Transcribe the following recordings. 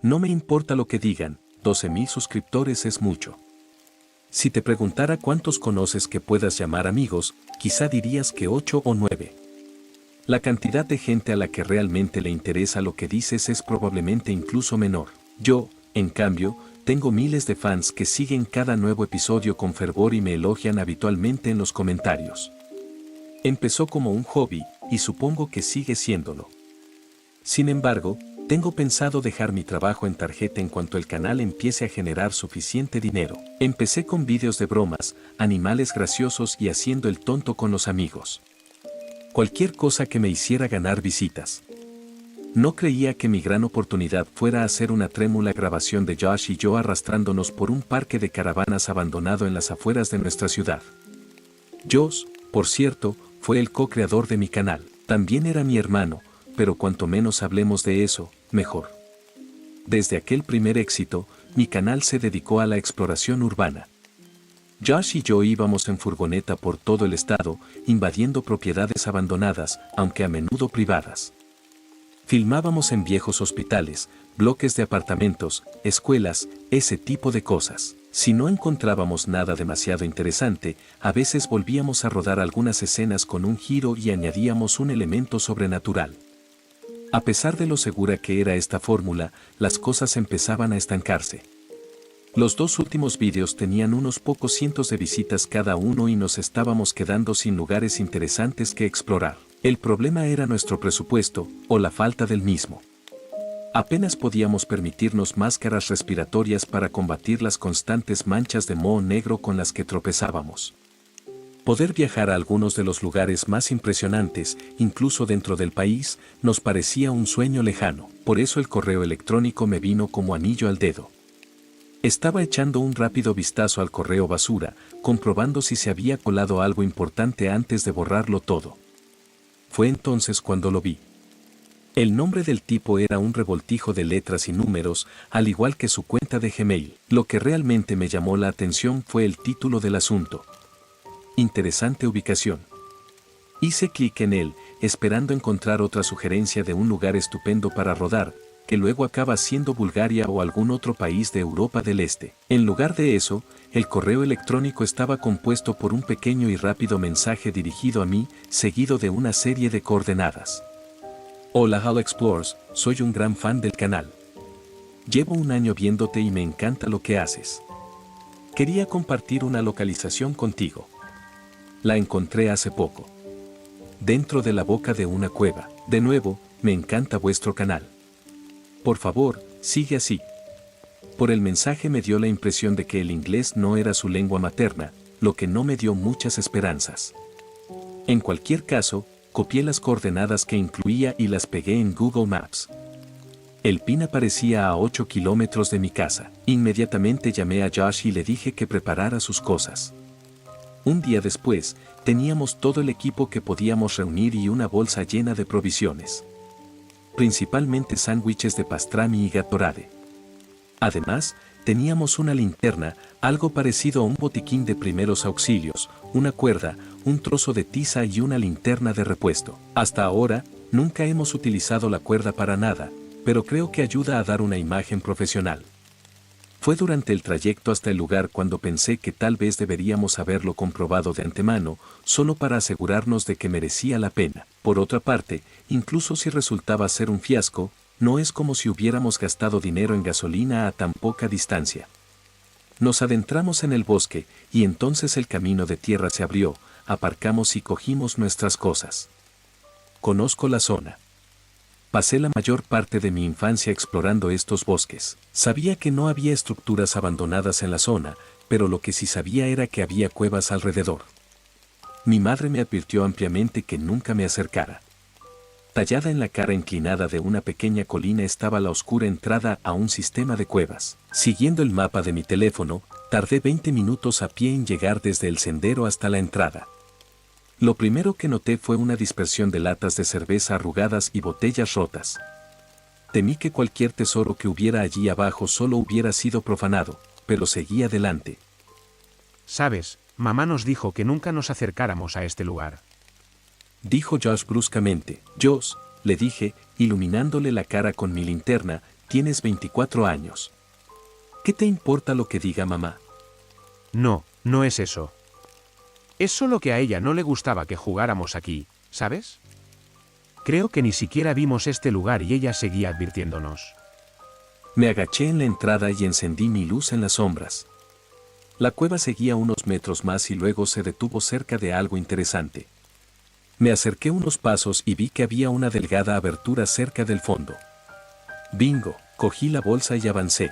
No me importa lo que digan, 12.000 suscriptores es mucho. Si te preguntara cuántos conoces que puedas llamar amigos, quizá dirías que 8 o 9. La cantidad de gente a la que realmente le interesa lo que dices es probablemente incluso menor. Yo, en cambio, tengo miles de fans que siguen cada nuevo episodio con fervor y me elogian habitualmente en los comentarios. Empezó como un hobby, y supongo que sigue siéndolo. Sin embargo, tengo pensado dejar mi trabajo en tarjeta en cuanto el canal empiece a generar suficiente dinero. Empecé con vídeos de bromas, animales graciosos y haciendo el tonto con los amigos. Cualquier cosa que me hiciera ganar visitas. No creía que mi gran oportunidad fuera hacer una trémula grabación de Josh y yo arrastrándonos por un parque de caravanas abandonado en las afueras de nuestra ciudad. Josh, por cierto, fue el co-creador de mi canal. También era mi hermano, pero cuanto menos hablemos de eso, mejor. Desde aquel primer éxito, mi canal se dedicó a la exploración urbana. Josh y yo íbamos en furgoneta por todo el estado, invadiendo propiedades abandonadas, aunque a menudo privadas. Filmábamos en viejos hospitales, bloques de apartamentos, escuelas, ese tipo de cosas. Si no encontrábamos nada demasiado interesante, a veces volvíamos a rodar algunas escenas con un giro y añadíamos un elemento sobrenatural. A pesar de lo segura que era esta fórmula, las cosas empezaban a estancarse. Los 2 últimos vídeos tenían unos pocos cientos de visitas cada uno y nos estábamos quedando sin lugares interesantes que explorar. El problema era nuestro presupuesto, o la falta del mismo. Apenas podíamos permitirnos máscaras respiratorias para combatir las constantes manchas de moho negro con las que tropezábamos. Poder viajar a algunos de los lugares más impresionantes, incluso dentro del país, nos parecía un sueño lejano. Por eso el correo electrónico me vino como anillo al dedo. Estaba echando un rápido vistazo al correo basura, comprobando si se había colado algo importante antes de borrarlo todo. Fue entonces cuando lo vi. El nombre del tipo era un revoltijo de letras y números, al igual que su cuenta de Gmail. Lo que realmente me llamó la atención fue el título del asunto. Interesante ubicación. Hice clic en él, esperando encontrar otra sugerencia de un lugar estupendo para rodar, que luego acaba siendo Bulgaria o algún otro país de Europa del Este. En lugar de eso, el correo electrónico estaba compuesto por un pequeño y rápido mensaje dirigido a mí, seguido de una serie de coordenadas. Hola Halo Explorers, soy un gran fan del canal. Llevo un año viéndote y me encanta lo que haces. Quería compartir una localización contigo. La encontré hace poco. Dentro de la boca de una cueva. De nuevo, me encanta vuestro canal. Por favor, sigue así. Por el mensaje me dio la impresión de que el inglés no era su lengua materna, lo que no me dio muchas esperanzas. En cualquier caso, copié las coordenadas que incluía y las pegué en Google Maps. El pin aparecía a 8 kilómetros de mi casa. Inmediatamente llamé a Josh y le dije que preparara sus cosas. Un día después, teníamos todo el equipo que podíamos reunir y una bolsa llena de provisiones. Principalmente sándwiches de pastrami y Gatorade. Además, teníamos una linterna, algo parecido a un botiquín de primeros auxilios, una cuerda, un trozo de tiza y una linterna de repuesto. Hasta ahora, nunca hemos utilizado la cuerda para nada, pero creo que ayuda a dar una imagen profesional. Fue durante el trayecto hasta el lugar cuando pensé que tal vez deberíamos haberlo comprobado de antemano, solo para asegurarnos de que merecía la pena. Por otra parte, incluso si resultaba ser un fiasco, no es como si hubiéramos gastado dinero en gasolina a tan poca distancia. Nos adentramos en el bosque, y entonces el camino de tierra se abrió, aparcamos y cogimos nuestras cosas. Conozco la zona. Pasé la mayor parte de mi infancia explorando estos bosques. Sabía que no había estructuras abandonadas en la zona, pero lo que sí sabía era que había cuevas alrededor. Mi madre me advirtió ampliamente que nunca me acercara. Tallada en la cara inclinada de una pequeña colina estaba la oscura entrada a un sistema de cuevas. Siguiendo el mapa de mi teléfono, tardé 20 minutos a pie en llegar desde el sendero hasta la entrada. Lo primero que noté fue una dispersión de latas de cerveza arrugadas y botellas rotas. Temí que cualquier tesoro que hubiera allí abajo solo hubiera sido profanado, pero seguí adelante. Sabes, mamá nos dijo que nunca nos acercáramos a este lugar. Dijo Josh bruscamente. Josh, le dije, iluminándole la cara con mi linterna, tienes 24 años. ¿Qué te importa lo que diga mamá? No, no es eso. Es solo que a ella no le gustaba que jugáramos aquí, ¿sabes? Creo que ni siquiera vimos este lugar y ella seguía advirtiéndonos. Me agaché en la entrada y encendí mi luz en las sombras. La cueva seguía unos metros más y luego se detuvo cerca de algo interesante. Me acerqué unos pasos y vi que había una delgada abertura cerca del fondo. Bingo, cogí la bolsa y avancé.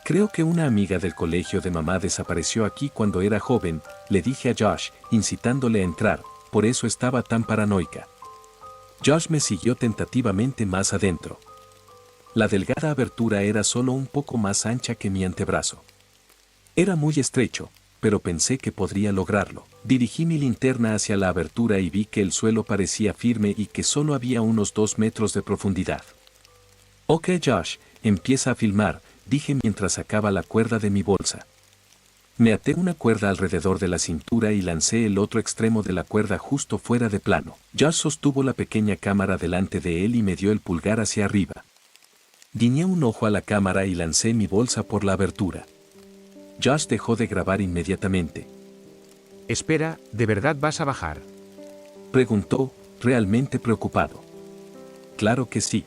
Creo que una amiga del colegio de mamá desapareció aquí cuando era joven, le dije a Josh, incitándole a entrar, por eso estaba tan paranoica. Josh me siguió tentativamente más adentro. La delgada abertura era solo un poco más ancha que mi antebrazo. Era muy estrecho, pero pensé que podría lograrlo. Dirigí mi linterna hacia la abertura y vi que el suelo parecía firme y que solo había unos 2 metros de profundidad. Ok Josh, empieza a filmar, dije mientras sacaba la cuerda de mi bolsa. Me até una cuerda alrededor de la cintura y lancé el otro extremo de la cuerda justo fuera de plano. Josh sostuvo la pequeña cámara delante de él y me dio el pulgar hacia arriba. Guiñé un ojo a la cámara y lancé mi bolsa por la abertura. Josh dejó de grabar inmediatamente. Espera, ¿de verdad vas a bajar? Preguntó, realmente preocupado. Claro que sí.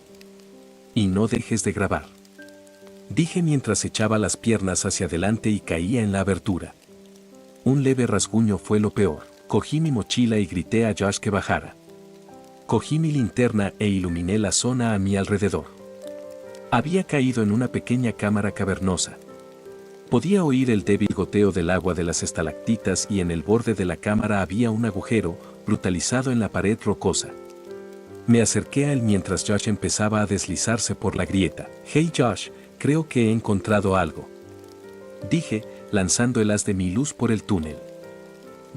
Y no dejes de grabar. Dije mientras echaba las piernas hacia adelante y caía en la abertura. Un leve rasguño fue lo peor. Cogí mi mochila y grité a Josh que bajara. Cogí mi linterna e iluminé la zona a mi alrededor. Había caído en una pequeña cámara cavernosa. Podía oír el débil goteo del agua de las estalactitas y en el borde de la cámara había un agujero, brutalizado en la pared rocosa. Me acerqué a él mientras Josh empezaba a deslizarse por la grieta. Hey Josh, creo que he encontrado algo. Dije, lanzando el haz de mi luz por el túnel.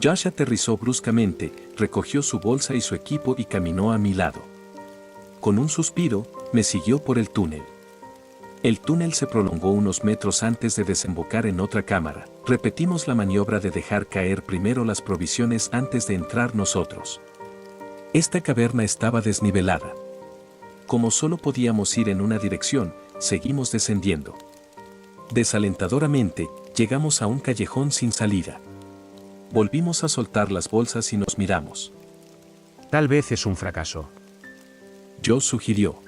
Josh aterrizó bruscamente, recogió su bolsa y su equipo y caminó a mi lado. Con un suspiro, me siguió por el túnel. El túnel se prolongó unos metros antes de desembocar en otra cámara. Repetimos la maniobra de dejar caer primero las provisiones antes de entrar nosotros. Esta caverna estaba desnivelada. Como solo podíamos ir en una dirección, seguimos descendiendo. Desalentadoramente, llegamos a un callejón sin salida. Volvimos a soltar las bolsas y nos miramos. Tal vez es un fracaso. Josh sugirió.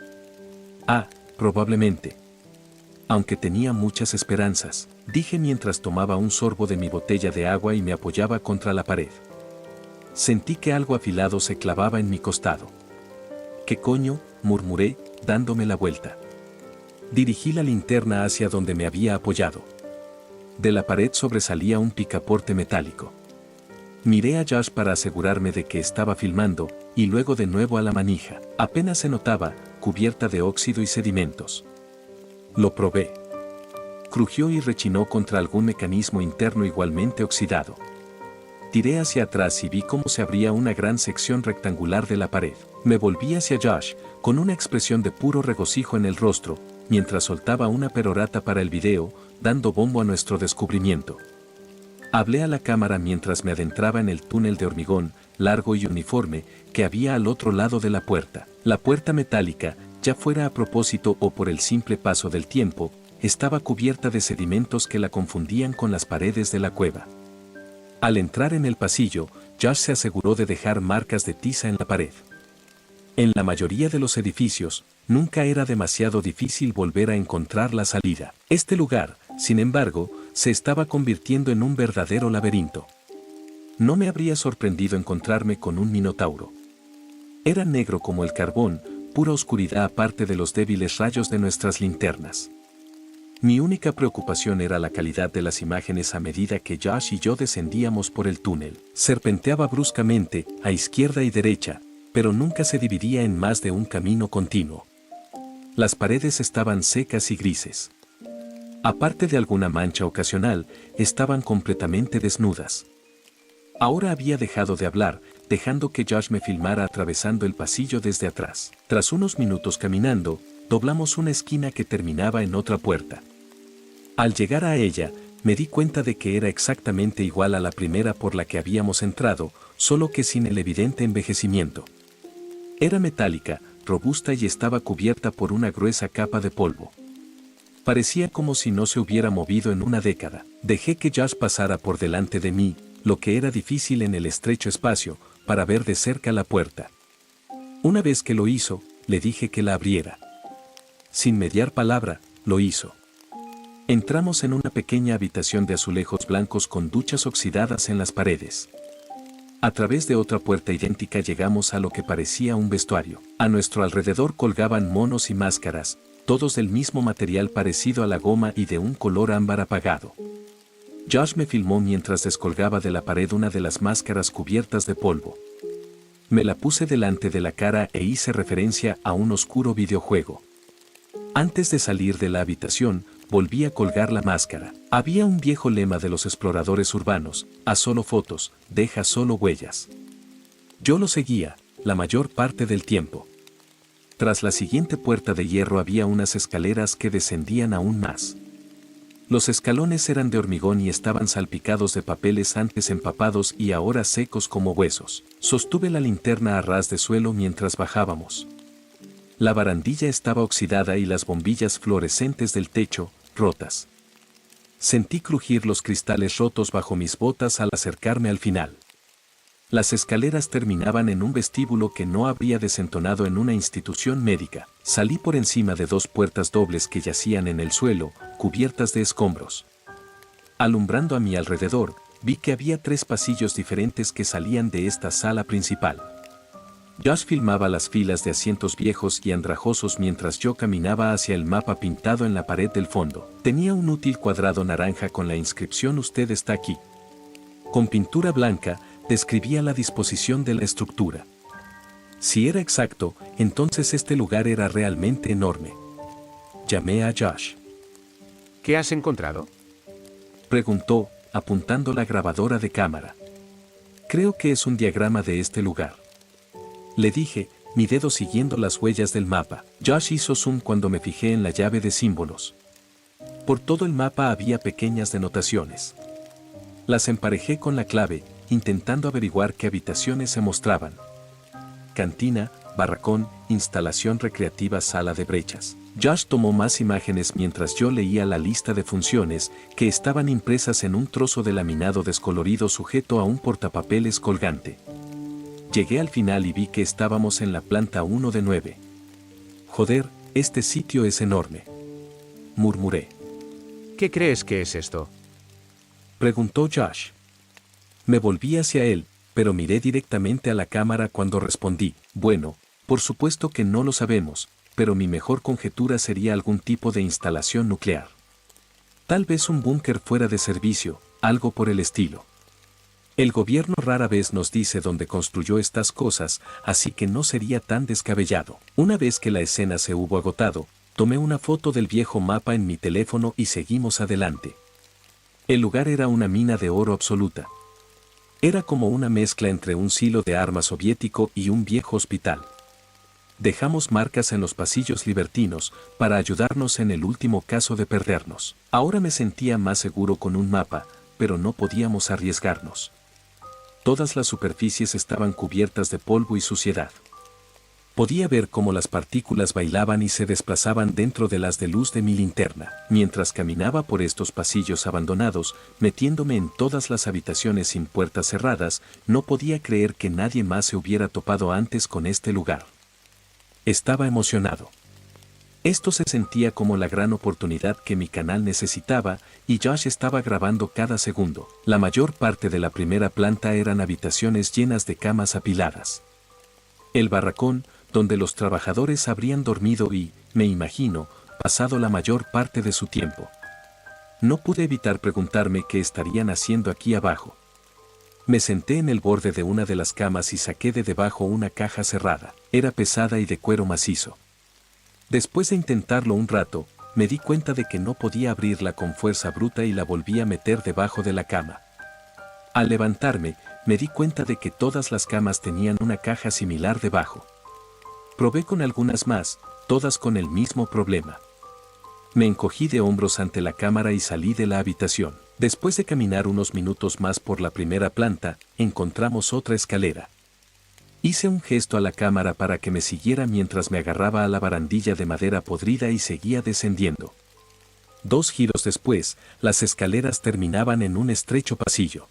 Probablemente. Aunque tenía muchas esperanzas, dije mientras tomaba un sorbo de mi botella de agua y me apoyaba contra la pared. Sentí que algo afilado se clavaba en mi costado. ¿Qué coño?, murmuré, dándome la vuelta. Dirigí la linterna hacia donde me había apoyado. De la pared sobresalía un picaporte metálico. Miré a Josh para asegurarme de que estaba filmando, y luego de nuevo a la manija. Apenas se notaba, cubierta de óxido y sedimentos. Lo probé. Crujió y rechinó contra algún mecanismo interno igualmente oxidado. Tiré hacia atrás y vi cómo se abría una gran sección rectangular de la pared. Me volví hacia Josh, con una expresión de puro regocijo en el rostro, mientras soltaba una perorata para el video, dando bombo a nuestro descubrimiento. Hablé a la cámara mientras me adentraba en el túnel de hormigón, largo y uniforme, que había al otro lado de la puerta. La puerta metálica, ya fuera a propósito o por el simple paso del tiempo, estaba cubierta de sedimentos que la confundían con las paredes de la cueva. Al entrar en el pasillo, Josh se aseguró de dejar marcas de tiza en la pared. En la mayoría de los edificios, nunca era demasiado difícil volver a encontrar la salida. Este lugar, sin embargo, se estaba convirtiendo en un verdadero laberinto. No me habría sorprendido encontrarme con un minotauro. Era negro como el carbón, pura oscuridad aparte de los débiles rayos de nuestras linternas. Mi única preocupación era la calidad de las imágenes a medida que Josh y yo descendíamos por el túnel. Serpenteaba bruscamente, a izquierda y derecha, pero nunca se dividía en más de un camino continuo. Las paredes estaban secas y grises. Aparte de alguna mancha ocasional, estaban completamente desnudas. Ahora había dejado de hablar, dejando que Josh me filmara atravesando el pasillo desde atrás. Tras unos minutos caminando, doblamos una esquina que terminaba en otra puerta. Al llegar a ella, me di cuenta de que era exactamente igual a la primera por la que habíamos entrado, solo que sin el evidente envejecimiento. Era metálica, robusta y estaba cubierta por una gruesa capa de polvo. Parecía como si no se hubiera movido en una década. Dejé que Josh pasara por delante de mí, lo que era difícil en el estrecho espacio, para ver de cerca la puerta. Una vez que lo hizo, le dije que la abriera. Sin mediar palabra, lo hizo. Entramos en una pequeña habitación de azulejos blancos con duchas oxidadas en las paredes. A través de otra puerta idéntica llegamos a lo que parecía un vestuario. A nuestro alrededor colgaban monos y máscaras, todos del mismo material parecido a la goma y de un color ámbar apagado. Josh me filmó mientras descolgaba de la pared una de las máscaras cubiertas de polvo. Me la puse delante de la cara e hice referencia a un oscuro videojuego. Antes de salir de la habitación, volví a colgar la máscara. Había un viejo lema de los exploradores urbanos: haz solo fotos, deja solo huellas. Yo lo seguía, la mayor parte del tiempo. Tras la siguiente puerta de hierro había unas escaleras que descendían aún más. Los escalones eran de hormigón y estaban salpicados de papeles antes empapados y ahora secos como huesos. Sostuve la linterna a ras de suelo mientras bajábamos. La barandilla estaba oxidada y las bombillas fluorescentes del techo, rotas. Sentí crujir los cristales rotos bajo mis botas al acercarme al final. Las escaleras terminaban en un vestíbulo que no habría desentonado en una institución médica. Salí por encima de dos puertas dobles que yacían en el suelo, cubiertas de escombros. Alumbrando a mi alrededor, vi que había 3 pasillos diferentes que salían de esta sala principal. Josh filmaba las filas de asientos viejos y andrajosos mientras yo caminaba hacia el mapa pintado en la pared del fondo. Tenía un útil cuadrado naranja con la inscripción "Usted está aquí". Con pintura blanca, describía la disposición de la estructura. Si era exacto, entonces este lugar era realmente enorme. Llamé a Josh. ¿Qué has encontrado? Preguntó, apuntando la grabadora de cámara. Creo que es un diagrama de este lugar. Le dije, mi dedo siguiendo las huellas del mapa. Josh hizo zoom cuando me fijé en la llave de símbolos. Por todo el mapa había pequeñas denotaciones. Las emparejé con la clave, intentando averiguar qué habitaciones se mostraban. Cantina, barracón, instalación recreativa, sala de brechas. Josh tomó más imágenes mientras yo leía la lista de funciones que estaban impresas en un trozo de laminado descolorido sujeto a un portapapeles colgante. Llegué al final y vi que estábamos en la planta 1 de 9. Joder, este sitio es enorme. Murmuré. ¿Qué crees que es esto? Preguntó Josh. Me volví hacia él, pero miré directamente a la cámara cuando respondí, bueno, por supuesto que no lo sabemos, pero mi mejor conjetura sería algún tipo de instalación nuclear. Tal vez un búnker fuera de servicio, algo por el estilo. El gobierno rara vez nos dice dónde construyó estas cosas, así que no sería tan descabellado. Una vez que la escena se hubo agotado, tomé una foto del viejo mapa en mi teléfono y seguimos adelante. El lugar era una mina de oro absoluta. Era como una mezcla entre un silo de armas soviético y un viejo hospital. Dejamos marcas en los pasillos libertinos para ayudarnos en el último caso de perdernos. Ahora me sentía más seguro con un mapa, pero no podíamos arriesgarnos. Todas las superficies estaban cubiertas de polvo y suciedad. Podía ver cómo las partículas bailaban y se desplazaban dentro de las de luz de mi linterna. Mientras caminaba por estos pasillos abandonados, metiéndome en todas las habitaciones sin puertas cerradas, no podía creer que nadie más se hubiera topado antes con este lugar. Estaba emocionado. Esto se sentía como la gran oportunidad que mi canal necesitaba, y Josh estaba grabando cada segundo. La mayor parte de la primera planta eran habitaciones llenas de camas apiladas. El barracón, donde los trabajadores habrían dormido y, me imagino, pasado la mayor parte de su tiempo. No pude evitar preguntarme qué estarían haciendo aquí abajo. Me senté en el borde de una de las camas y saqué de debajo una caja cerrada. Era pesada y de cuero macizo. Después de intentarlo un rato, me di cuenta de que no podía abrirla con fuerza bruta y la volví a meter debajo de la cama. Al levantarme, me di cuenta de que todas las camas tenían una caja similar debajo. Probé con algunas más, todas con el mismo problema. Me encogí de hombros ante la cámara y salí de la habitación. Después de caminar unos minutos más por la primera planta, encontramos otra escalera. Hice un gesto a la cámara para que me siguiera mientras me agarraba a la barandilla de madera podrida y seguía descendiendo. 2 giros después, las escaleras terminaban en un estrecho pasillo.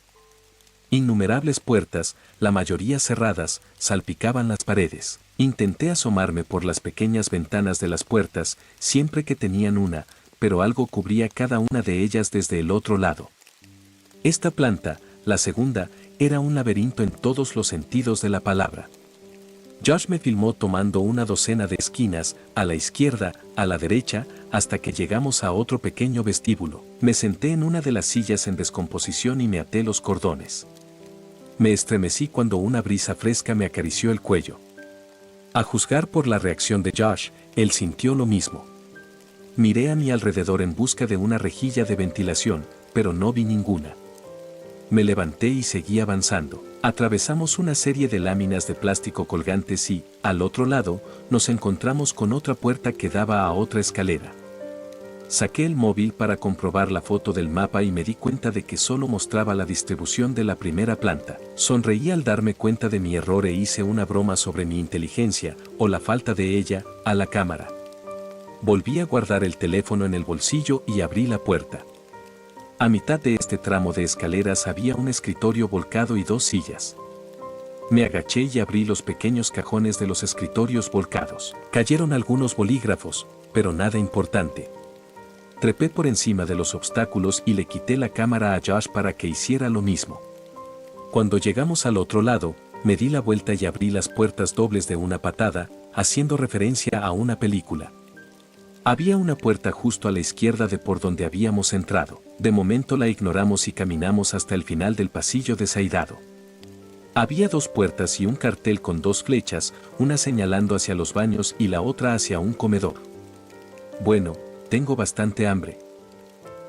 Innumerables puertas, la mayoría cerradas, salpicaban las paredes. Intenté asomarme por las pequeñas ventanas de las puertas, siempre que tenían una, pero algo cubría cada una de ellas desde el otro lado. Esta planta, la segunda, era un laberinto en todos los sentidos de la palabra. Josh me filmó tomando una docena de esquinas, a la izquierda, a la derecha, hasta que llegamos a otro pequeño vestíbulo. Me senté en una de las sillas en descomposición y me até los cordones. Me estremecí cuando una brisa fresca me acarició el cuello. A juzgar por la reacción de Josh, él sintió lo mismo. Miré a mi alrededor en busca de una rejilla de ventilación, pero no vi ninguna. Me levanté y seguí avanzando. Atravesamos una serie de láminas de plástico colgantes y, al otro lado, nos encontramos con otra puerta que daba a otra escalera. Saqué el móvil para comprobar la foto del mapa y me di cuenta de que solo mostraba la distribución de la primera planta. Sonreí al darme cuenta de mi error e hice una broma sobre mi inteligencia, o la falta de ella, a la cámara. Volví a guardar el teléfono en el bolsillo y abrí la puerta. A mitad de este tramo de escaleras había un escritorio volcado y 2 sillas. Me agaché y abrí los pequeños cajones de los escritorios volcados. Cayeron algunos bolígrafos, pero nada importante. Trepé por encima de los obstáculos y le quité la cámara a Josh para que hiciera lo mismo. Cuando llegamos al otro lado, me di la vuelta y abrí las puertas dobles de una patada, haciendo referencia a una película. Había una puerta justo a la izquierda de por donde habíamos entrado. De momento la ignoramos y caminamos hasta el final del pasillo desairado. Había 2 puertas y un cartel con 2 flechas, una señalando hacia los baños y la otra hacia un comedor. Bueno, tengo bastante hambre,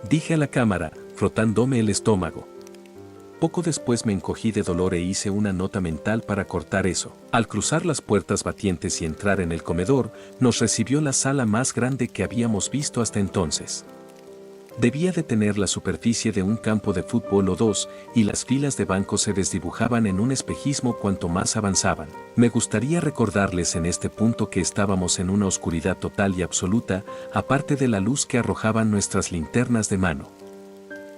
dije a la cámara, frotándome el estómago. Poco después me encogí de dolor e hice una nota mental para cortar eso. Al cruzar las puertas batientes y entrar en el comedor, nos recibió la sala más grande que habíamos visto hasta entonces. Debía de tener la superficie de un campo de fútbol o 2, y las filas de bancos se desdibujaban en un espejismo cuanto más avanzaban. Me gustaría recordarles en este punto que estábamos en una oscuridad total y absoluta, aparte de la luz que arrojaban nuestras linternas de mano.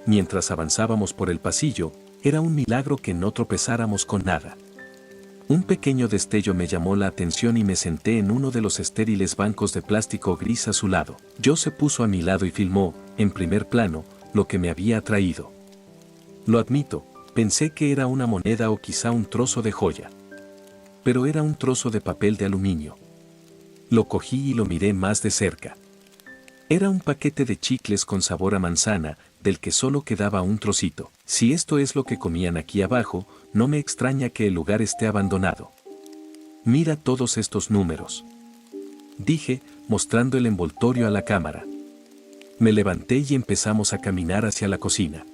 Mientras avanzábamos por el pasillo, era un milagro que no tropezáramos con nada. Un pequeño destello me llamó la atención y me senté en uno de los estériles bancos de plástico gris azulado. Josh se puso a mi lado y filmó, en primer plano, lo que me había atraído. Lo admito, pensé que era una moneda o quizá un trozo de joya. Pero era un trozo de papel de aluminio. Lo cogí y lo miré más de cerca. Era un paquete de chicles con sabor a manzana, del que solo quedaba un trocito. Si esto es lo que comían aquí abajo, no me extraña que el lugar esté abandonado. Mira todos estos números, dije, mostrando el envoltorio a la cámara. Me levanté y empezamos a caminar hacia la cocina.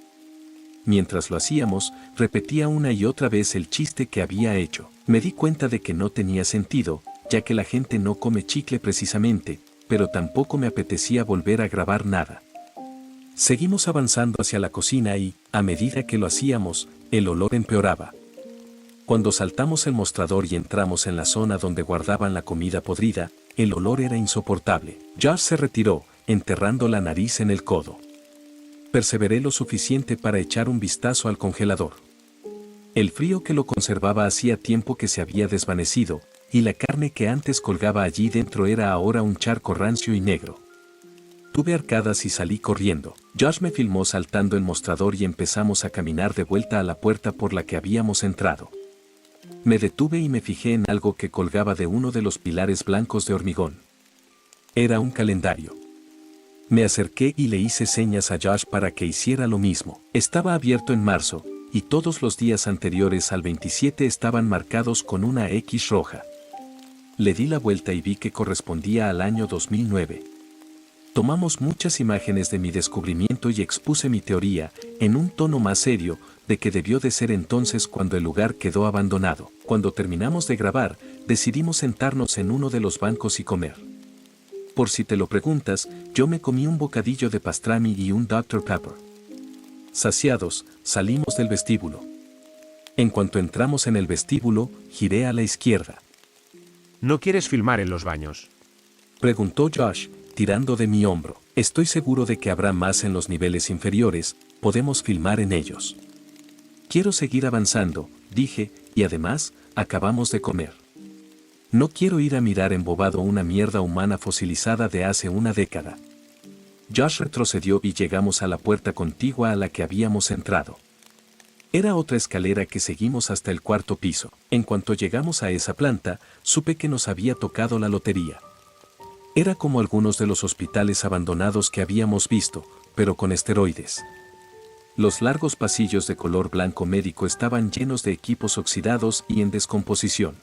Mientras lo hacíamos, repetía una y otra vez el chiste que había hecho. Me di cuenta de que no tenía sentido, ya que la gente no come chicle precisamente, pero tampoco me apetecía volver a grabar nada. Seguimos avanzando hacia la cocina y, a medida que lo hacíamos, el olor empeoraba. Cuando saltamos el mostrador y entramos en la zona donde guardaban la comida podrida, el olor era insoportable. Josh se retiró, enterrando la nariz en el codo. Perseveré lo suficiente para echar un vistazo al congelador. El frío que lo conservaba hacía tiempo que se había desvanecido, y la carne que antes colgaba allí dentro era ahora un charco rancio y negro. Tuve arcadas y salí corriendo. Josh me filmó saltando el mostrador y empezamos a caminar de vuelta a la puerta por la que habíamos entrado. Me detuve y me fijé en algo que colgaba de uno de los pilares blancos de hormigón. Era un calendario. Me acerqué y le hice señas a Josh para que hiciera lo mismo. Estaba abierto en marzo, y todos los días anteriores al 27 estaban marcados con una X roja. Le di la vuelta y vi que correspondía al año 2009. Tomamos muchas imágenes de mi descubrimiento y expuse mi teoría, en un tono más serio, de que debió de ser entonces cuando el lugar quedó abandonado. Cuando terminamos de grabar, decidimos sentarnos en uno de los bancos y comer. Por si te lo preguntas, yo me comí un bocadillo de pastrami y un Dr. Pepper. Saciados, salimos del vestíbulo. En cuanto entramos en el vestíbulo, giré a la izquierda. ¿No quieres filmar en los baños? Preguntó Josh, tirando de mi hombro. Estoy seguro de que habrá más en los niveles inferiores, podemos filmar en ellos. Quiero seguir avanzando, dije, y además, acabamos de comer. No quiero ir a mirar embobado una mierda humana fosilizada de hace una década. Josh retrocedió y llegamos a la puerta contigua a la que habíamos entrado. Era otra escalera que seguimos hasta el cuarto piso. En cuanto llegamos a esa planta, supe que nos había tocado la lotería. Era como algunos de los hospitales abandonados que habíamos visto, pero con esteroides. Los largos pasillos de color blanco médico estaban llenos de equipos oxidados y en descomposición.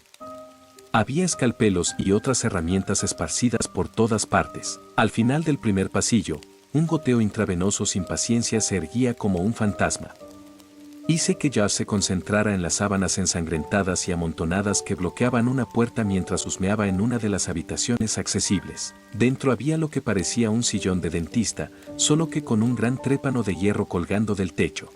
Había escalpelos y otras herramientas esparcidas por todas partes. Al final del primer pasillo, un goteo intravenoso sin paciencia se erguía como un fantasma. Hice que Josh se concentrara en las sábanas ensangrentadas y amontonadas que bloqueaban una puerta mientras husmeaba en una de las habitaciones accesibles. Dentro había lo que parecía un sillón de dentista, solo que con un gran trépano de hierro colgando del techo.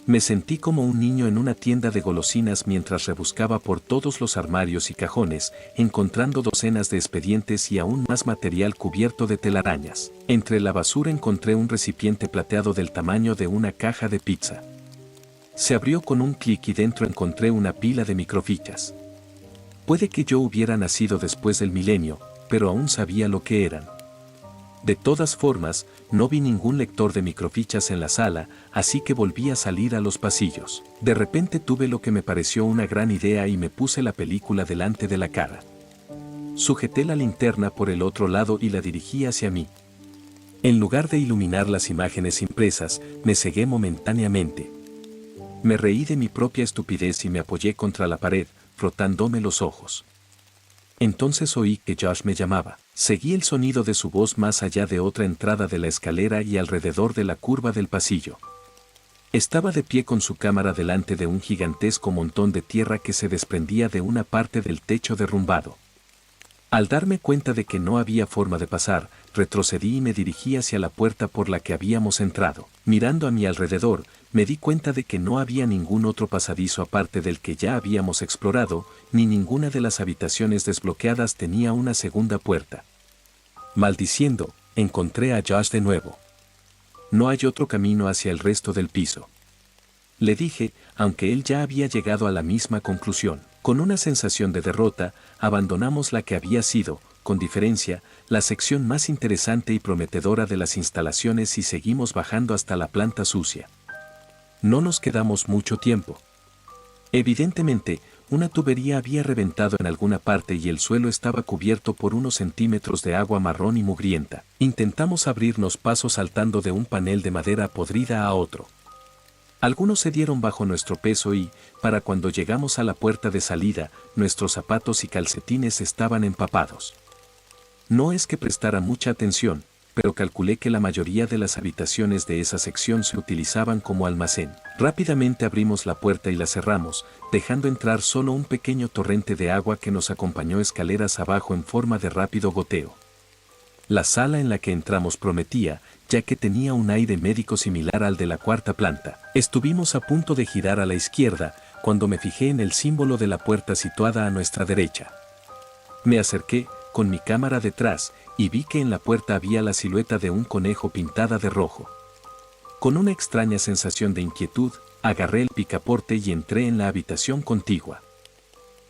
Me sentí como un niño en una tienda de golosinas mientras rebuscaba por todos los armarios y cajones, encontrando docenas de expedientes y aún más material cubierto de telarañas. Entre la basura encontré un recipiente plateado del tamaño de una caja de pizza. Se abrió con un clic y dentro encontré una pila de microfichas. Puede que yo hubiera nacido después del milenio, pero aún sabía lo que eran. De todas formas, no vi ningún lector de microfichas en la sala, así que volví a salir a los pasillos. De repente tuve lo que me pareció una gran idea y me puse la película delante de la cara. Sujeté la linterna por el otro lado y la dirigí hacia mí. En lugar de iluminar las imágenes impresas, me cegué momentáneamente. Me reí de mi propia estupidez y me apoyé contra la pared, frotándome los ojos. Entonces oí que Josh me llamaba. Seguí el sonido de su voz más allá de otra entrada de la escalera y alrededor de la curva del pasillo. Estaba de pie con su cámara delante de un gigantesco montón de tierra que se desprendía de una parte del techo derrumbado. Al darme cuenta de que no había forma de pasar, retrocedí y me dirigí hacia la puerta por la que habíamos entrado. Mirando a mi alrededor, me di cuenta de que no había ningún otro pasadizo aparte del que ya habíamos explorado, ni ninguna de las habitaciones desbloqueadas tenía una segunda puerta. Maldiciendo, encontré a Josh de nuevo. No hay otro camino hacia el resto del piso. Le dije, aunque él ya había llegado a la misma conclusión. Con una sensación de derrota, abandonamos la que había sido, con diferencia, la sección más interesante y prometedora de las instalaciones y seguimos bajando hasta la planta sucia. No nos quedamos mucho tiempo. Evidentemente, una tubería había reventado en alguna parte y el suelo estaba cubierto por unos centímetros de agua marrón y mugrienta. Intentamos abrirnos paso saltando de un panel de madera podrida a otro. Algunos se dieron bajo nuestro peso y, para cuando llegamos a la puerta de salida, nuestros zapatos y calcetines estaban empapados. No es que prestara mucha atención, pero calculé que la mayoría de las habitaciones de esa sección se utilizaban como almacén. Rápidamente abrimos la puerta y la cerramos, dejando entrar solo un pequeño torrente de agua que nos acompañó escaleras abajo en forma de rápido goteo. La sala en la que entramos prometía, ya que tenía un aire médico similar al de la cuarta planta. Estuvimos a punto de girar a la izquierda, cuando me fijé en el símbolo de la puerta situada a nuestra derecha. Me acerqué, con mi cámara detrás, y vi que en la puerta había la silueta de un conejo pintada de rojo. Con una extraña sensación de inquietud, agarré el picaporte y entré en la habitación contigua.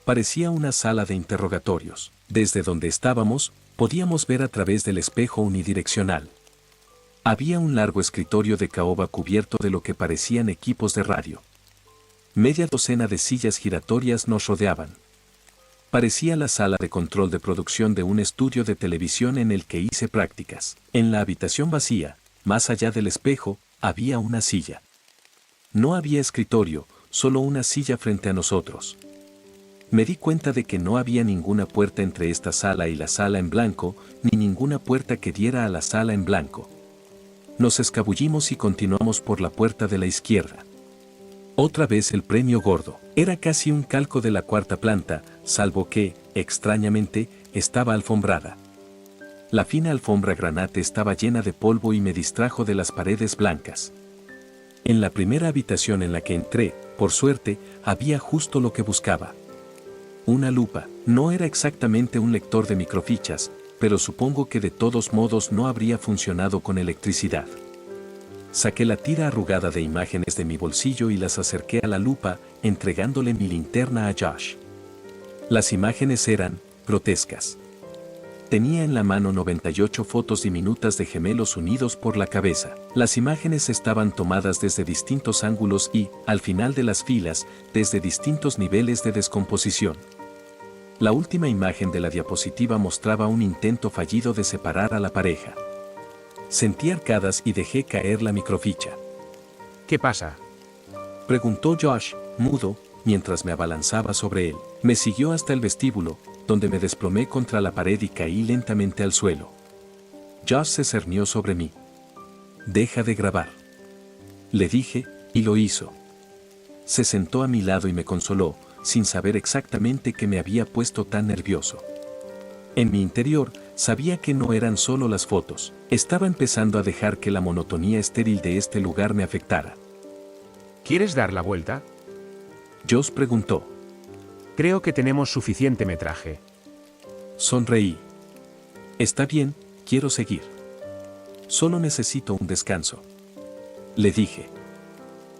Parecía una sala de interrogatorios. Desde donde estábamos, podíamos ver a través del espejo unidireccional. Había un largo escritorio de caoba cubierto de lo que parecían equipos de radio. Media docena de sillas giratorias nos rodeaban. Parecía la sala de control de producción de un estudio de televisión en el que hice prácticas. En la habitación vacía, más allá del espejo, había una silla. No había escritorio, solo una silla frente a nosotros. Me di cuenta de que no había ninguna puerta entre esta sala y la sala en blanco, ni ninguna puerta que diera a la sala en blanco. Nos escabullimos y continuamos por la puerta de la izquierda. Otra vez el premio gordo. Era casi un calco de la cuarta planta, salvo que, extrañamente, estaba alfombrada. La fina alfombra granate estaba llena de polvo y me distrajo de las paredes blancas. En la primera habitación en la que entré, por suerte, había justo lo que buscaba. Una lupa. No era exactamente un lector de microfichas, pero supongo que de todos modos no habría funcionado con electricidad. Saqué la tira arrugada de imágenes de mi bolsillo y las acerqué a la lupa, entregándole mi linterna a Josh. Las imágenes eran grotescas. Tenía en la mano 98 fotos diminutas de gemelos unidos por la cabeza. Las imágenes estaban tomadas desde distintos ángulos y, al final de las filas, desde distintos niveles de descomposición. La última imagen de la diapositiva mostraba un intento fallido de separar a la pareja. Sentí arcadas y dejé caer la microficha. ¿Qué pasa? Preguntó Josh, mudo, mientras me abalanzaba sobre él. Me siguió hasta el vestíbulo, donde me desplomé contra la pared y caí lentamente al suelo. Josh se cernió sobre mí. «Deja de grabar», le dije, y lo hizo. Se sentó a mi lado y me consoló, sin saber exactamente qué me había puesto tan nervioso. En mi interior, sabía que no eran solo las fotos. Estaba empezando a dejar que la monotonía estéril de este lugar me afectara. ¿Quieres dar la vuelta? Josh preguntó. Creo que tenemos suficiente metraje. Sonreí. Está bien, quiero seguir. Solo necesito un descanso, le dije.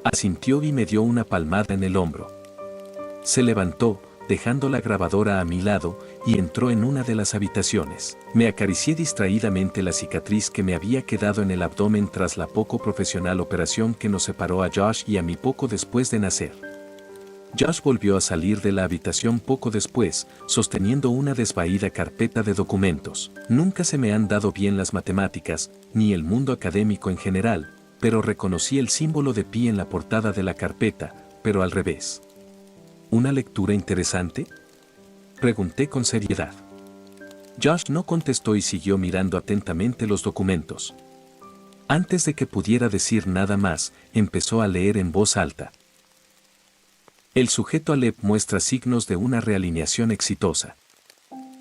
Asintió y me dio una palmada en el hombro. Se levantó, dejando la grabadora a mi lado, y entró en una de las habitaciones. Me acaricié distraídamente la cicatriz que me había quedado en el abdomen tras la poco profesional operación que nos separó a Josh y a mí poco después de nacer. Josh volvió a salir de la habitación poco después, sosteniendo una desvaída carpeta de documentos. Nunca se me han dado bien las matemáticas, ni el mundo académico en general, pero reconocí el símbolo de pi en la portada de la carpeta, pero al revés. ¿Una lectura interesante?, pregunté con seriedad. Josh no contestó y siguió mirando atentamente los documentos. Antes de que pudiera decir nada más, empezó a leer en voz alta. El sujeto Alep muestra signos de una realineación exitosa.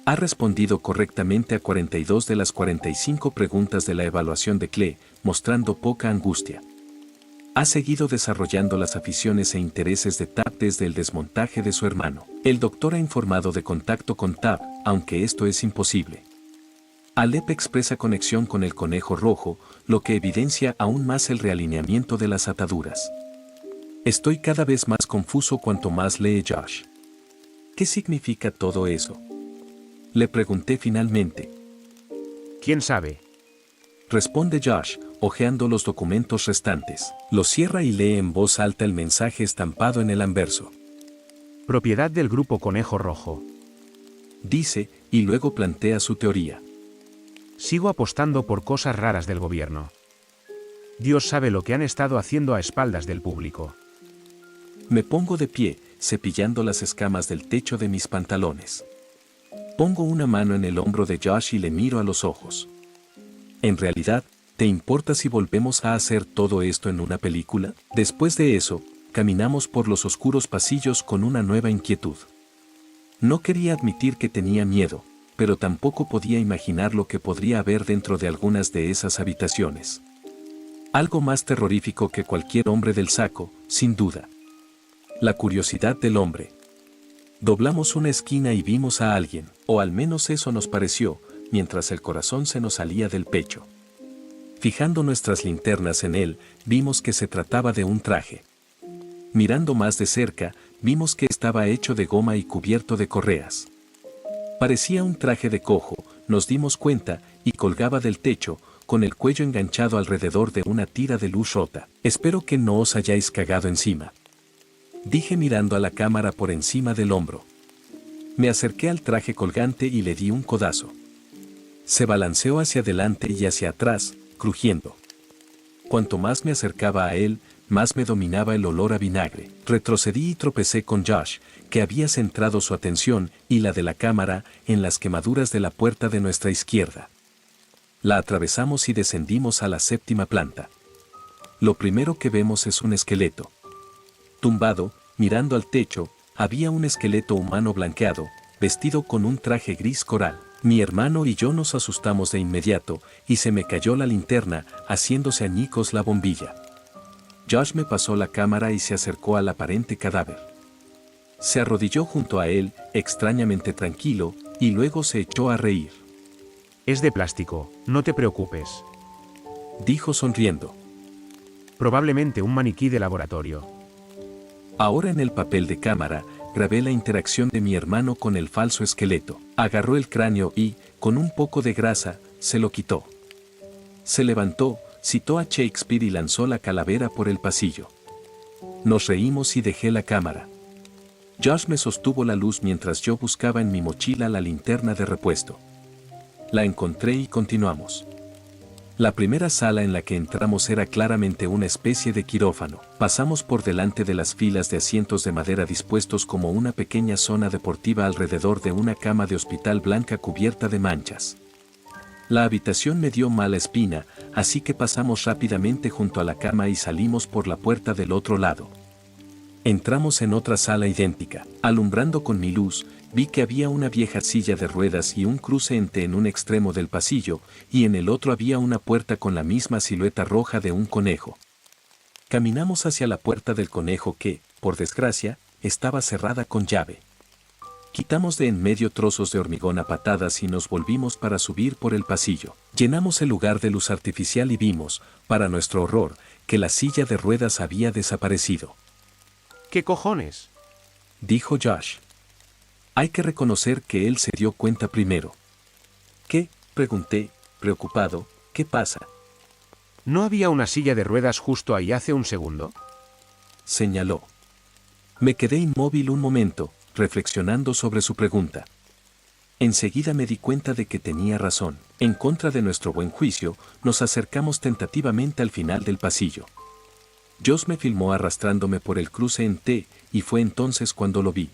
Ha respondido correctamente a 42 de las 45 preguntas de la evaluación de CLE, mostrando poca angustia. Ha seguido desarrollando las aficiones e intereses de Tab desde el desmontaje de su hermano. El doctor ha informado de contacto con Tab, aunque esto es imposible. Alep expresa conexión con el conejo rojo, lo que evidencia aún más el realineamiento de las ataduras. Estoy cada vez más confuso cuanto más lee Josh. ¿Qué significa todo eso?, le pregunté finalmente. ¿Quién sabe?, responde Josh, hojeando los documentos restantes. Lo cierra y lee en voz alta el mensaje estampado en el anverso. Propiedad del grupo Conejo Rojo. Dice, y luego plantea su teoría. Sigo apostando por cosas raras del gobierno. Dios sabe lo que han estado haciendo a espaldas del público. Me pongo de pie, cepillando las escamas del techo de mis pantalones. Pongo una mano en el hombro de Josh y le miro a los ojos. En realidad, ¿te importa si volvemos a hacer todo esto en una película? Después de eso, caminamos por los oscuros pasillos con una nueva inquietud. No quería admitir que tenía miedo, pero tampoco podía imaginar lo que podría haber dentro de algunas de esas habitaciones. Algo más terrorífico que cualquier hombre del saco, sin duda. La curiosidad del hombre. Doblamos una esquina y vimos a alguien, o al menos eso nos pareció, mientras el corazón se nos salía del pecho. Fijando nuestras linternas en él, vimos que se trataba de un traje. Mirando más de cerca, vimos que estaba hecho de goma y cubierto de correas. Parecía un traje de cojo, nos dimos cuenta, y colgaba del techo, con el cuello enganchado alrededor de una tira de luz rota. Espero que no os hayáis cagado encima, dije mirando a la cámara por encima del hombro. Me acerqué al traje colgante y le di un codazo. Se balanceó hacia adelante y hacia atrás, crujiendo. Cuanto más me acercaba a él, más me dominaba el olor a vinagre. Retrocedí y tropecé con Josh, que había centrado su atención, y la de la cámara, en las quemaduras de la puerta de nuestra izquierda. La atravesamos y descendimos a la 7ª planta. Lo primero que vemos es un esqueleto. Tumbado, mirando al techo, había un esqueleto humano blanqueado, vestido con un traje gris coral. Mi hermano y yo nos asustamos de inmediato, y se me cayó la linterna, haciéndose añicos la bombilla. Josh me pasó la cámara y se acercó al aparente cadáver. Se arrodilló junto a él, extrañamente tranquilo, y luego se echó a reír. Es de plástico, no te preocupes. Dijo sonriendo. Probablemente un maniquí de laboratorio. Ahora en el papel de cámara, grabé la interacción de mi hermano con el falso esqueleto. Agarró el cráneo y, con un poco de grasa, se lo quitó. Se levantó, citó a Shakespeare y lanzó la calavera por el pasillo. Nos reímos y dejé la cámara. Josh me sostuvo la luz mientras yo buscaba en mi mochila la linterna de repuesto. La encontré y continuamos. La primera sala en la que entramos era claramente una especie de quirófano. Pasamos por delante de las filas de asientos de madera dispuestos como una pequeña zona deportiva alrededor de una cama de hospital blanca cubierta de manchas. La habitación me dio mala espina, así que pasamos rápidamente junto a la cama y salimos por la puerta del otro lado. Entramos en otra sala idéntica. Alumbrando con mi luz, vi que había una vieja silla de ruedas y un cruce en un extremo del pasillo, y en el otro había una puerta con la misma silueta roja de un conejo. Caminamos hacia la puerta del conejo que, por desgracia, estaba cerrada con llave. Quitamos de en medio trozos de hormigón a patadas y nos volvimos para subir por el pasillo. Llenamos el lugar de luz artificial y vimos, para nuestro horror, que la silla de ruedas había desaparecido. ¿Qué cojones? Dijo Josh. Hay que reconocer que él se dio cuenta primero. ¿Qué? Pregunté, preocupado. ¿Qué pasa? ¿No había una silla de ruedas justo ahí hace un segundo? Señaló. Me quedé inmóvil un momento, reflexionando sobre su pregunta. Enseguida me di cuenta de que tenía razón. En contra de nuestro buen juicio, nos acercamos tentativamente al final del pasillo. Josh me filmó arrastrándome por el cruce en T, y fue entonces cuando lo vi.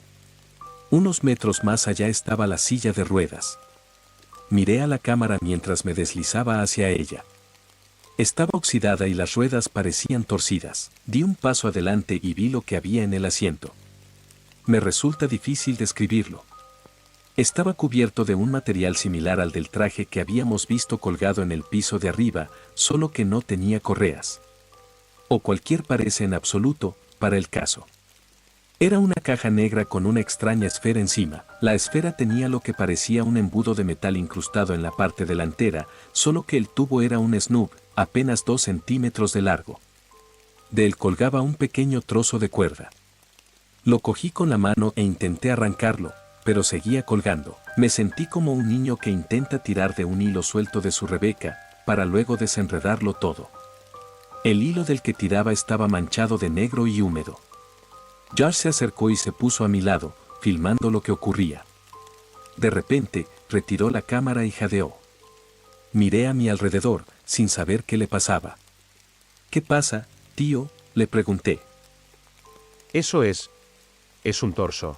Unos metros más allá estaba la silla de ruedas. Miré a la cámara mientras me deslizaba hacia ella. Estaba oxidada y las ruedas parecían torcidas. Di un paso adelante y vi lo que había en el asiento. Me resulta difícil describirlo. Estaba cubierto de un material similar al del traje que habíamos visto colgado en el piso de arriba, solo que no tenía correas. O cualquier parece en absoluto, para el caso. Era una caja negra con una extraña esfera encima. La esfera tenía lo que parecía un embudo de metal incrustado en la parte delantera, solo que el tubo era un snub, apenas 2 centímetros de largo. De él colgaba un pequeño trozo de cuerda. Lo cogí con la mano e intenté arrancarlo, pero seguía colgando. Me sentí como un niño que intenta tirar de un hilo suelto de su rebeca, para luego desenredarlo todo. El hilo del que tiraba estaba manchado de negro y húmedo. Josh se acercó y se puso a mi lado, filmando lo que ocurría. De repente, retiró la cámara y jadeó. Miré a mi alrededor, sin saber qué le pasaba. ¿Qué pasa, tío?, le pregunté. Eso es un torso.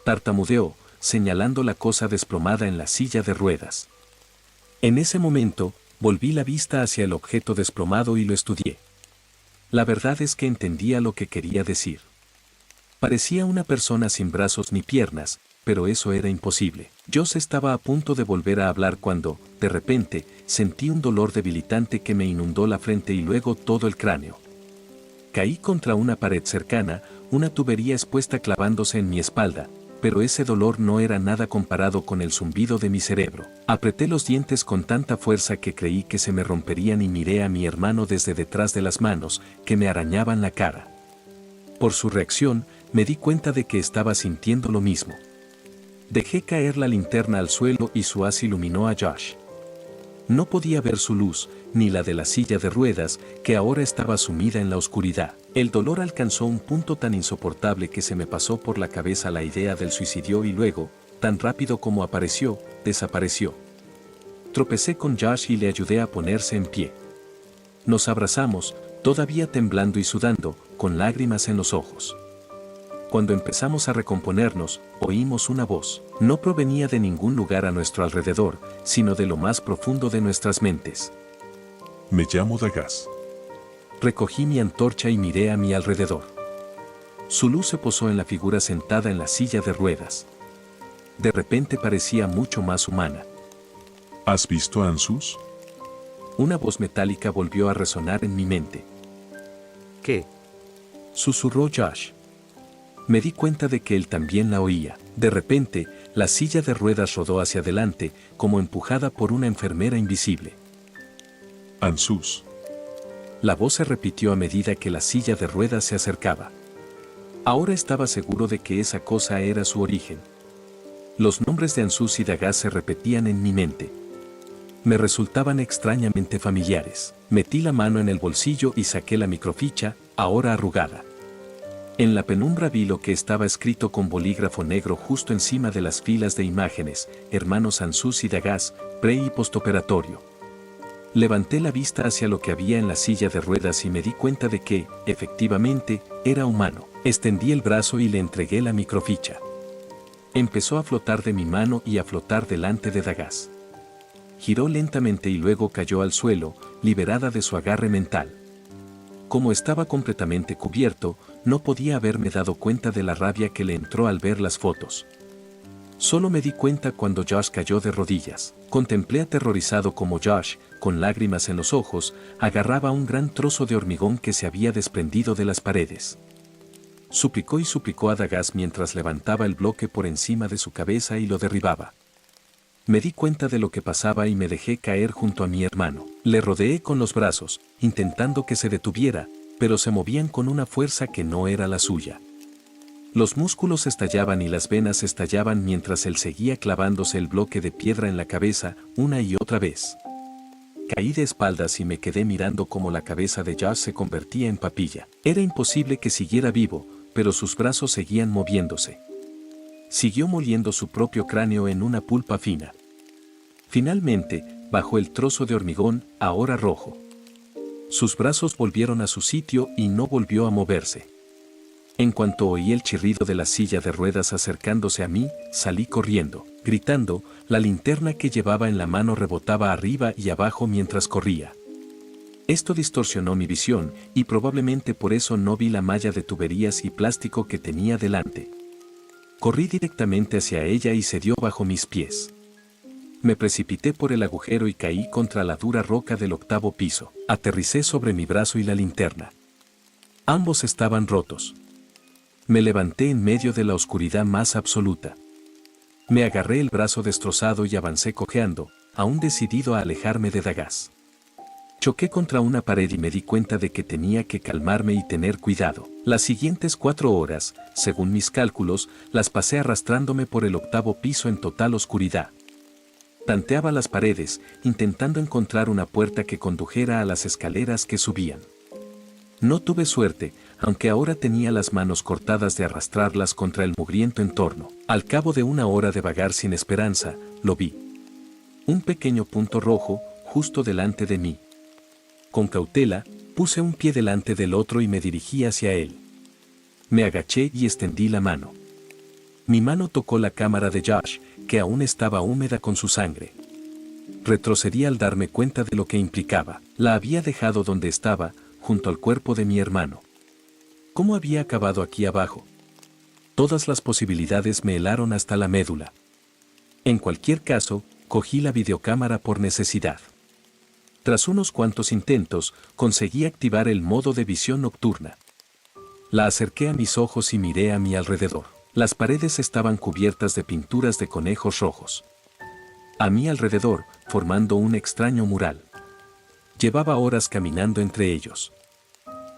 Tartamudeó, señalando la cosa desplomada en la silla de ruedas. En ese momento, volví la vista hacia el objeto desplomado y lo estudié. La verdad es que entendía lo que quería decir. Parecía una persona sin brazos ni piernas, pero eso era imposible. Josh estaba a punto de volver a hablar cuando, de repente, sentí un dolor debilitante que me inundó la frente y luego todo el cráneo. Caí contra una pared cercana, una tubería expuesta clavándose en mi espalda, pero ese dolor no era nada comparado con el zumbido de mi cerebro. Apreté los dientes con tanta fuerza que creí que se me romperían y miré a mi hermano desde detrás de las manos, que me arañaban la cara. Por su reacción, me di cuenta de que estaba sintiendo lo mismo. Dejé caer la linterna al suelo y su haz iluminó a Josh. No podía ver su luz, ni la de la silla de ruedas, que ahora estaba sumida en la oscuridad. El dolor alcanzó un punto tan insoportable que se me pasó por la cabeza la idea del suicidio y luego, tan rápido como apareció, desapareció. Tropecé con Josh y le ayudé a ponerse en pie. Nos abrazamos, todavía temblando y sudando, con lágrimas en los ojos. Cuando empezamos a recomponernos, oímos una voz. No provenía de ningún lugar a nuestro alrededor, sino de lo más profundo de nuestras mentes. Me llamo Dagas. Recogí mi antorcha y miré a mi alrededor. Su luz se posó en la figura sentada en la silla de ruedas. De repente parecía mucho más humana. ¿Has visto a Ansus? Una voz metálica volvió a resonar en mi mente. ¿Qué? Susurró Josh. Me di cuenta de que él también la oía. De repente, la silla de ruedas rodó hacia adelante, como empujada por una enfermera invisible. Ansus. La voz se repitió a medida que la silla de ruedas se acercaba. Ahora estaba seguro de que esa cosa era su origen. Los nombres de Ansus y Dagaz se repetían en mi mente. Me resultaban extrañamente familiares. Metí la mano en el bolsillo y saqué la microficha, ahora arrugada. En la penumbra vi lo que estaba escrito con bolígrafo negro justo encima de las filas de imágenes: hermanos Ansus y Dagaz, pre- y postoperatorio. Levanté la vista hacia lo que había en la silla de ruedas y me di cuenta de que, efectivamente, era humano. Extendí el brazo y le entregué la microficha. Empezó a flotar de mi mano y a flotar delante de Dagaz. Giró lentamente y luego cayó al suelo, liberada de su agarre mental. Como estaba completamente cubierto, no podía haberme dado cuenta de la rabia que le entró al ver las fotos. Solo me di cuenta cuando Josh cayó de rodillas. Contemplé aterrorizado como Josh, con lágrimas en los ojos, agarraba un gran trozo de hormigón que se había desprendido de las paredes. Suplicó y suplicó a Dagaz mientras levantaba el bloque por encima de su cabeza y lo derribaba. Me di cuenta de lo que pasaba y me dejé caer junto a mi hermano. Le rodeé con los brazos, intentando que se detuviera, pero se movían con una fuerza que no era la suya. Los músculos estallaban y las venas estallaban mientras él seguía clavándose el bloque de piedra en la cabeza, una y otra vez. Caí de espaldas y me quedé mirando cómo la cabeza de Josh se convertía en papilla. Era imposible que siguiera vivo, pero sus brazos seguían moviéndose. Siguió moliendo su propio cráneo en una pulpa fina. Finalmente, bajó el trozo de hormigón, ahora rojo. Sus brazos volvieron a su sitio y no volvió a moverse. En cuanto oí el chirrido de la silla de ruedas acercándose a mí, salí corriendo. Gritando, la linterna que llevaba en la mano rebotaba arriba y abajo mientras corría. Esto distorsionó mi visión, y probablemente por eso no vi la malla de tuberías y plástico que tenía delante. Corrí directamente hacia ella y se dio bajo mis pies. Me precipité por el agujero y caí contra la dura roca del 8º piso. Aterricé sobre mi brazo y la linterna. Ambos estaban rotos. Me levanté en medio de la oscuridad más absoluta. Me agarré el brazo destrozado y avancé cojeando, aún decidido a alejarme de Dagaz. Choqué contra una pared y me di cuenta de que tenía que calmarme y tener cuidado. Las siguientes 4 horas, según mis cálculos, las pasé arrastrándome por el 8º piso en total oscuridad. Tanteaba las paredes, intentando encontrar una puerta que condujera a las escaleras que subían. No tuve suerte, aunque ahora tenía las manos cortadas de arrastrarlas contra el mugriento entorno. Al cabo de 1 hora de vagar sin esperanza, lo vi. Un pequeño punto rojo, justo delante de mí. Con cautela, puse un pie delante del otro y me dirigí hacia él. Me agaché y extendí la mano. Mi mano tocó la cámara de Josh, que aún estaba húmeda con su sangre. Retrocedí al darme cuenta de lo que implicaba. La había dejado donde estaba, junto al cuerpo de mi hermano. ¿Cómo había acabado aquí abajo? Todas las posibilidades me helaron hasta la médula. En cualquier caso, cogí la videocámara por necesidad. Tras unos cuantos intentos, conseguí activar el modo de visión nocturna. La acerqué a mis ojos y miré a mi alrededor. Las paredes estaban cubiertas de pinturas de conejos rojos. A mi alrededor, formando un extraño mural. Llevaba horas caminando entre ellos.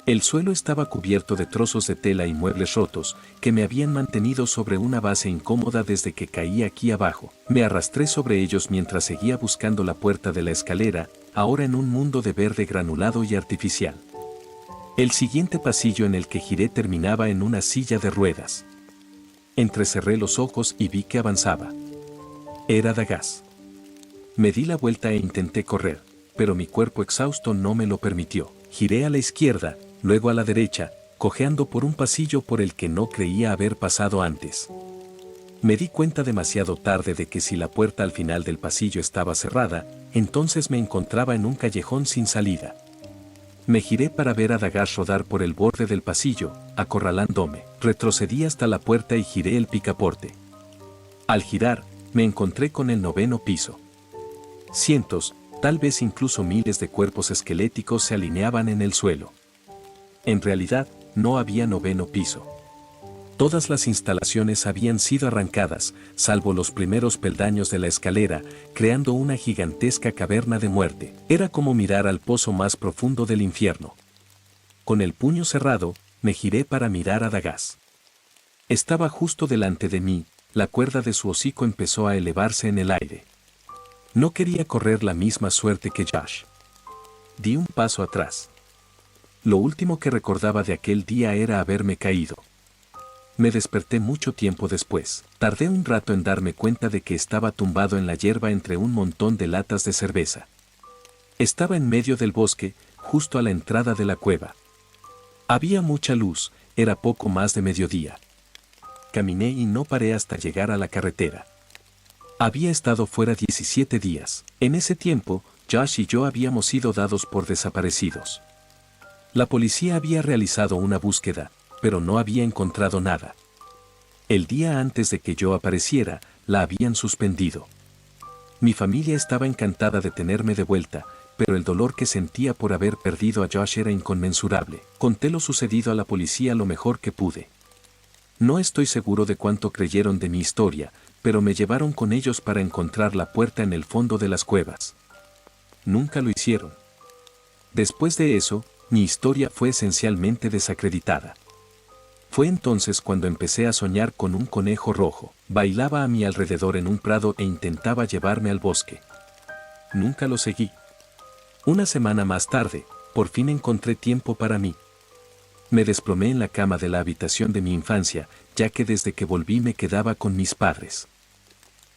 El suelo estaba cubierto de trozos de tela y muebles rotos, que me habían mantenido sobre una base incómoda desde que caí aquí abajo. Me arrastré sobre ellos mientras seguía buscando la puerta de la escalera, ahora en un mundo de verde granulado y artificial. El siguiente pasillo en el que giré terminaba en una silla de ruedas. Entrecerré los ojos y vi que avanzaba. Era Dagaz. Me di la vuelta e intenté correr, pero mi cuerpo exhausto no me lo permitió. Giré a la izquierda, luego a la derecha, cojeando por un pasillo por el que no creía haber pasado antes. Me di cuenta demasiado tarde de que si la puerta al final del pasillo estaba cerrada, entonces me encontraba en un callejón sin salida. Me giré para ver a Dagaz rodar por el borde del pasillo, acorralándome. Retrocedí hasta la puerta y giré el picaporte. Al girar, me encontré con el 9º piso. Cientos, tal vez incluso miles de cuerpos esqueléticos se alineaban en el suelo. En realidad, no había noveno piso. Todas las instalaciones habían sido arrancadas, salvo los primeros peldaños de la escalera, creando una gigantesca caverna de muerte. Era como mirar al pozo más profundo del infierno. Con el puño cerrado, me giré para mirar a Dagas. Estaba justo delante de mí, la cuerda de su hocico empezó a elevarse en el aire. No quería correr la misma suerte que Josh. Di un paso atrás. Lo último que recordaba de aquel día era haberme caído. Me desperté mucho tiempo después. Tardé un rato en darme cuenta de que estaba tumbado en la hierba entre un montón de latas de cerveza. Estaba en medio del bosque, justo a la entrada de la cueva. Había mucha luz, era poco más de mediodía. Caminé y no paré hasta llegar a la carretera. Había estado fuera 17 días. En ese tiempo, Josh y yo habíamos sido dados por desaparecidos. La policía había realizado una búsqueda, pero no había encontrado nada. El día antes de que yo apareciera, la habían suspendido. Mi familia estaba encantada de tenerme de vuelta, pero el dolor que sentía por haber perdido a Josh era inconmensurable. Conté lo sucedido a la policía lo mejor que pude. No estoy seguro de cuánto creyeron de mi historia, pero me llevaron con ellos para encontrar la puerta en el fondo de las cuevas. Nunca lo hicieron. Después de eso, mi historia fue esencialmente desacreditada. Fue entonces cuando empecé a soñar con un conejo rojo. Bailaba a mi alrededor en un prado e intentaba llevarme al bosque. Nunca lo seguí. Una semana más tarde, por fin encontré tiempo para mí. Me desplomé en la cama de la habitación de mi infancia, ya que desde que volví me quedaba con mis padres.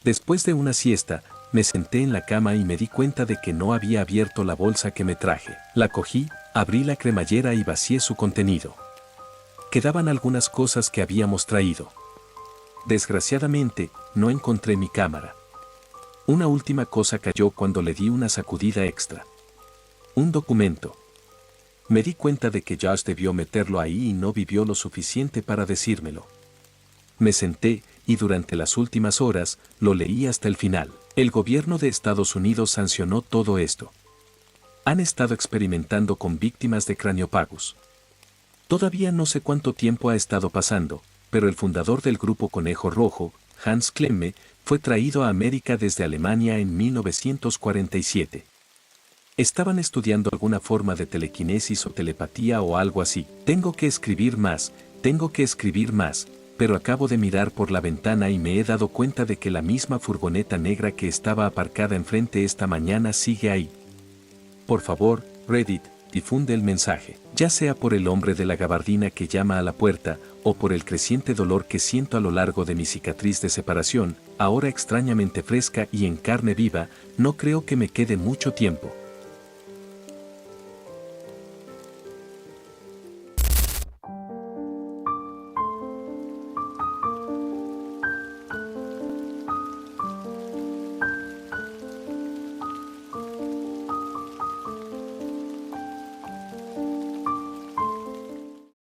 Después de una siesta, me senté en la cama y me di cuenta de que no había abierto la bolsa que me traje. La cogí, abrí la cremallera y vacié su contenido. Quedaban algunas cosas que habíamos traído. Desgraciadamente, no encontré mi cámara. Una última cosa cayó cuando le di una sacudida extra. Un documento. Me di cuenta de que Josh debió meterlo ahí y no vivió lo suficiente para decírmelo. Me senté y durante las últimas horas lo leí hasta el final. El gobierno de Estados Unidos sancionó todo esto. Han estado experimentando con víctimas de Craniopagus. Todavía no sé cuánto tiempo ha estado pasando, pero el fundador del grupo Conejo Rojo, Hans Klemme, fue traído a América desde Alemania en 1947. Estaban estudiando alguna forma de telequinesis o telepatía o algo así. Tengo que escribir más, pero acabo de mirar por la ventana y me he dado cuenta de que la misma furgoneta negra que estaba aparcada enfrente esta mañana sigue ahí. Por favor, Reddit, difunde el mensaje, ya sea por el hombre de la gabardina que llama a la puerta, o por el creciente dolor que siento a lo largo de mi cicatriz de separación, ahora extrañamente fresca y en carne viva, no creo que me quede mucho tiempo.